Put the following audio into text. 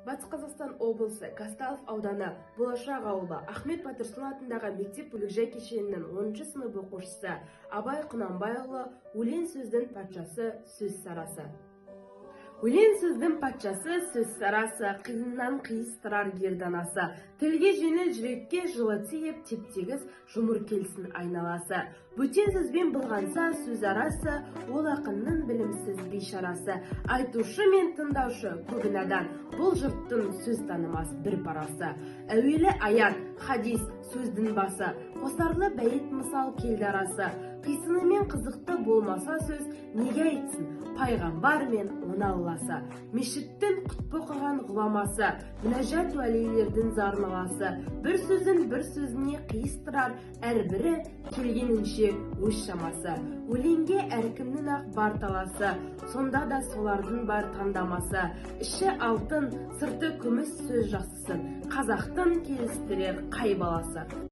Батыс Қазақстан облысы Казталов ауданы Болашақ ауылы Ахмет Байтұрсынұлы атындағы мектеп бөбекжай кешенінің 10 сынып оқушысы Абай Құнанбайұлы өлең сөздің патшасы, сөз сарасы. Өлең сөздің патшасы, сөз сарасы, қиыннан қиыстырар ерданасы, тілге жеңіл, жүрекке жылы тиіп, теп-тегіс жұмыр келсін айналасы. Бөтен сөзбен былғанса сөз арасы, ол ақынның білімсіз бейшарасы. Айтушы мен тыңдаушы көбі надан, бұл жұрттың сөз танымас бір парасы. Әуелі аят, хадис, сөздің басы, қосарлы бәйет мысал келді арасы. Қисынымен қызықты болмаса сөз, неге айтсын, пайғамбар мен оны Алласы. Мешіттің құтпы оқыған ғұламасы, мінәжат уәлилердің зармаласы. Бір сөзін бір сөзіне қиыстырар, әрбірі келгенінше өз шамасы. Өлеңге әркімнің ақ бар таласы, сонда да солардың бар таңдамасы. Іші алтын, сырты күміс сөз жақсысын, қазақтың келістірер қай баласы.